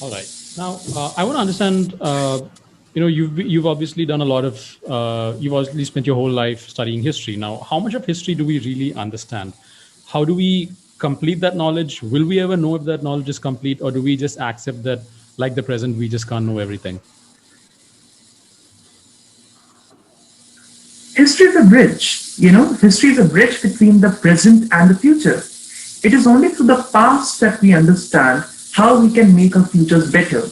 All right. Now, I want to understand. You've obviously done a lot of. You've obviously spent your whole life studying history. Now, how much of history do we really understand? How do we complete that knowledge? Will we ever know if that knowledge is complete, or do we just accept that, like the present, we just can't know everything? History is a bridge, history is a bridge between the present and the future. It is only through the past that we understand how we can make our futures better.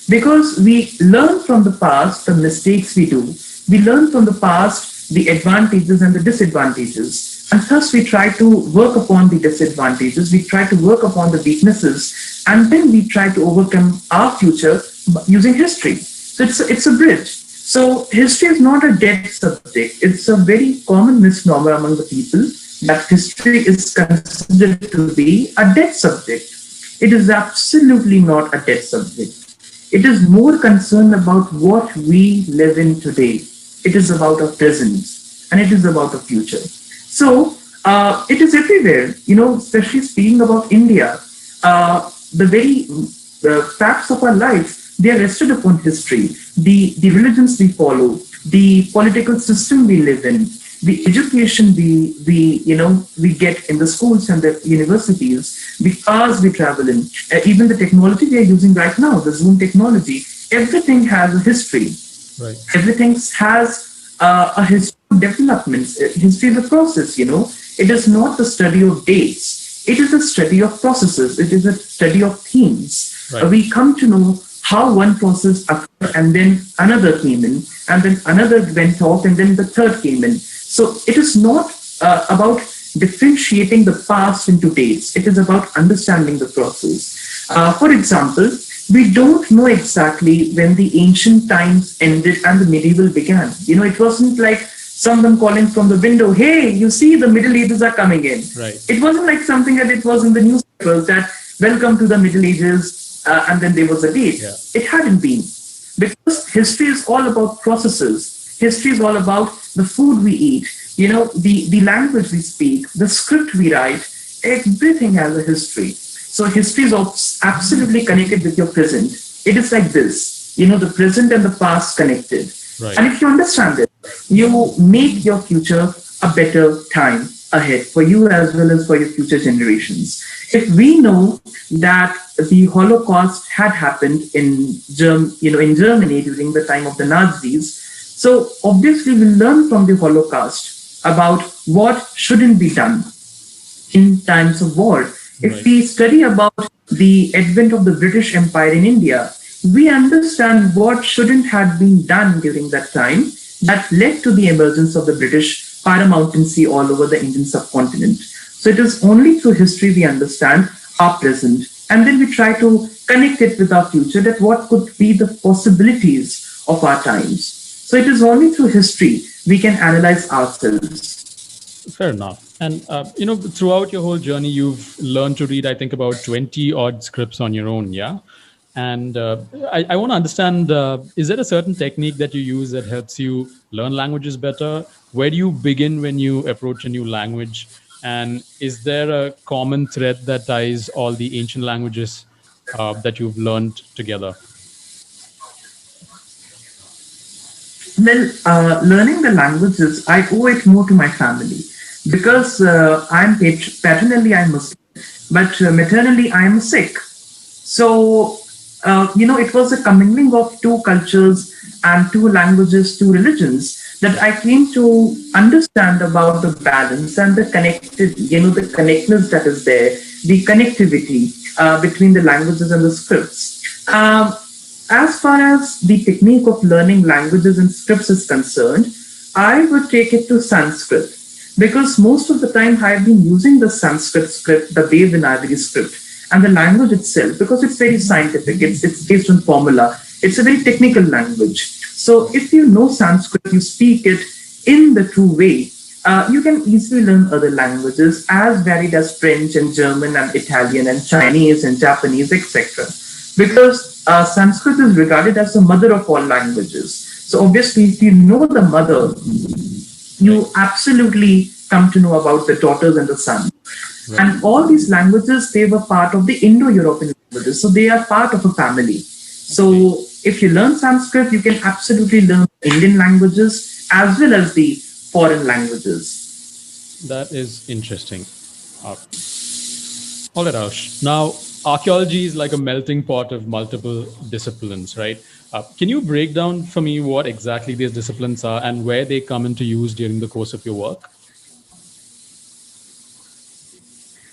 Because we learn from the past the mistakes we do, we learn from the past the advantages and the disadvantages. And thus we try to work upon the disadvantages, we try to work upon the weaknesses, and then we try to overcome our future using history. So it's a bridge. So history is not a dead subject. It's a very common misnomer among the people that history is considered to be a dead subject. It is absolutely not a dead subject. It is more concerned about what we live in today. It is about our present and it is about the future. So it is everywhere, especially speaking about India, the very facts of our life, they are rested upon history. The religions we follow, the political system we live in, the education we get in the schools and the universities, the cars we travel in, even the technology we are using right now, the Zoom technology, everything has a history. Right. Everything has a history of developments. History is a process. It is not the study of dates. It is a study of processes. It is a study of themes. Right. We come to know how one process occurred and then another came in and then another went off and then the third came in. So it is not about differentiating the past into dates. It is about understanding the process. For example, we don't know exactly when the ancient times ended and the medieval began. It wasn't like someone calling from the window, hey, you see the Middle Ages are coming in. Right. It wasn't like something that it was in the newspapers that welcome to the Middle Ages and then there was a date. Yeah. It hadn't been. Because history is all about processes. History is all about the food we eat, the language we speak, the script we write, everything has a history. So history is absolutely connected with your present. It is like this, the present and the past connected. Right. And if you understand it, you make your future a better time ahead for you as well as for your future generations. If we know that the Holocaust had happened in Germany during the time of the Nazis, so obviously we learn from the Holocaust about what shouldn't be done in times of war. If Right. we study about the advent of the British Empire in India, we understand what shouldn't have been done during that time that led to the emergence of the British paramountcy all over the Indian subcontinent. So it is only through history we understand our present, and then we try to connect it with our future, that what could be the possibilities of our times. So it is only through history we can analyze ourselves. Fair enough. And throughout your whole journey, you've learned to read, I think, about 20 odd scripts on your own. Yeah. And I want to understand, is there a certain technique that you use that helps you learn languages better? Where do you begin when you approach a new language? And is there a common thread that ties all the ancient languages that you've learned together? Well, learning the languages, I owe it more to my family because paternally I'm Muslim, but maternally I'm Sikh. So, it was a commingling of two cultures and two languages, two religions that I came to understand about the balance and the connectedness that is there, the connectivity between the languages and the scripts. As far as the technique of learning languages and scripts is concerned, I would take it to Sanskrit because most of the time I've been using the Sanskrit script, the Devanagari script, and the language itself because it's very scientific. It's based on formula. It's a very technical language. So if you know Sanskrit, you speak it in the true way, you can easily learn other languages as varied as French and German and Italian and Chinese and Japanese, etc. Because Sanskrit is regarded as the mother of all languages. So obviously, if you know the mother, you absolutely come to know about the daughters and the sons. Right. And all these languages, they were part of the Indo-European languages. So they are part of a family. So if you learn Sanskrit, you can absolutely learn Indian languages as well as the foreign languages. That is interesting. Uh, all right, Arsh. Now, archaeology is like a melting pot of multiple disciplines, right? Can you break down for me what exactly these disciplines are and where they come into use during the course of your work?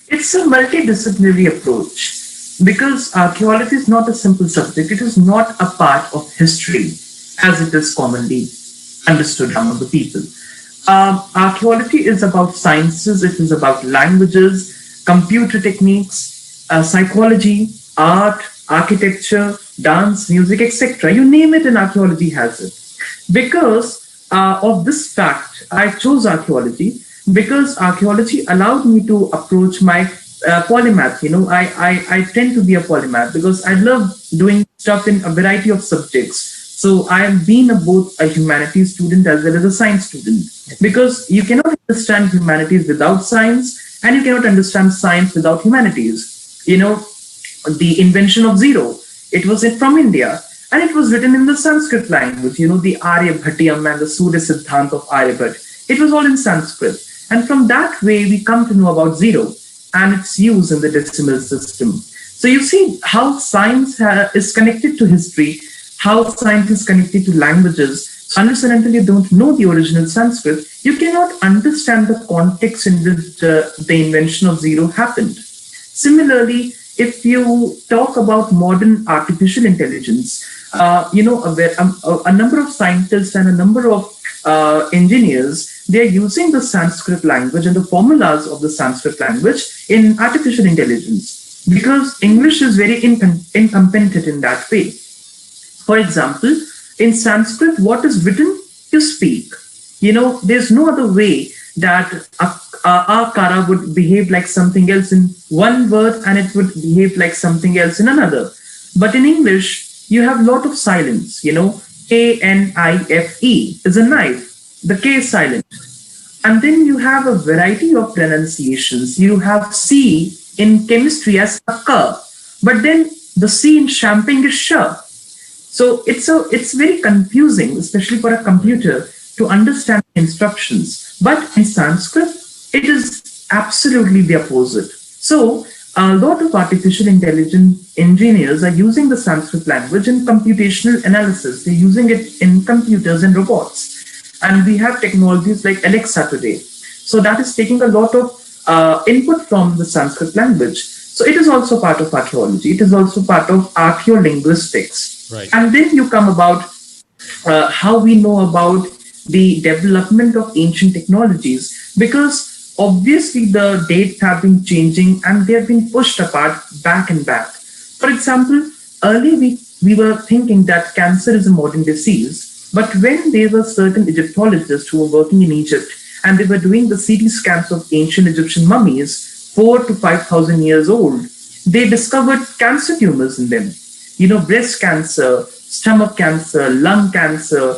It's a multidisciplinary approach because archaeology is not a simple subject. It is not a part of history as it is commonly understood among the people. Archaeology is about sciences, it is about languages, computer techniques, psychology, art, architecture, dance, music, etc. You name it, and archaeology has it. Because of this fact, I chose archaeology because archaeology allowed me to approach my polymath. I tend to be a polymath because I love doing stuff in a variety of subjects. So I have been both a humanities student as well as a science student because you cannot understand humanities without science and you cannot understand science without humanities. The invention of zero, it was from India and it was written in the Sanskrit language, the Aryabhatiyam and the Surya Siddhant of Aryabhat. It was all in Sanskrit. And from that way, we come to know about zero and its use in the decimal system. So you see how science is connected to history, how science is connected to languages. Unless and until you don't know the original Sanskrit, you cannot understand the context in which the invention of zero happened. Similarly, if you talk about modern artificial intelligence, a number of scientists and a number of engineers, they are using the Sanskrit language and the formulas of the Sanskrit language in artificial intelligence because English is very incompetent in that way. For example, in Sanskrit, what is written, you speak. There's no other way that akara would behave like something else in one word and it would behave like something else in another. But in English, you have a lot of silence. Knife is a knife. The K is silent. And then you have a variety of pronunciations. You have C in chemistry as a K, but then the C in champagne is sh. So it's very confusing, especially for a computer, to understand instructions. But in Sanskrit, it is absolutely the opposite. So a lot of artificial intelligence engineers are using the Sanskrit language in computational analysis. They're using it in computers and robots. And we have technologies like Alexa today. So that is taking a lot of input from the Sanskrit language. So it is also part of archaeology. It is also part of archaeolinguistics. Right. And then you come about how we know about the development of ancient technologies, because obviously the dates have been changing and they have been pushed apart back and back. For example, earlier we were thinking that cancer is a modern disease, but when there were certain Egyptologists who were working in Egypt and they were doing the CT scans of ancient Egyptian mummies, 4 to 5,000 years old, they discovered cancer tumors in them. Breast cancer, stomach cancer, lung cancer,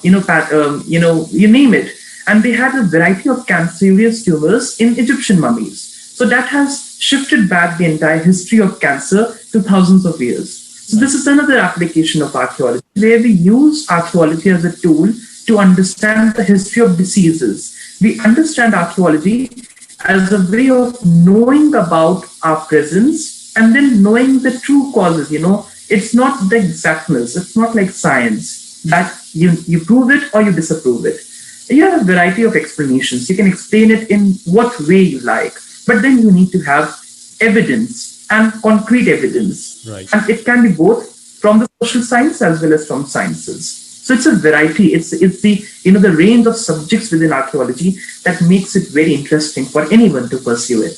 you name it. And they had a variety of cancerous tumors in Egyptian mummies. So that has shifted back the entire history of cancer to thousands of years. So this is another application of archaeology, where we use archaeology as a tool to understand the history of diseases. We understand archaeology as a way of knowing about our presence and then knowing the true causes. It's not the exactness. It's not like science that you prove it or you disapprove it. You have a variety of explanations. You can explain it in what way you like, but then you need to have evidence and concrete evidence. Right. And it can be both from the social science as well as from sciences. So it's a variety. It's the range of subjects within archaeology that makes it very interesting for anyone to pursue it.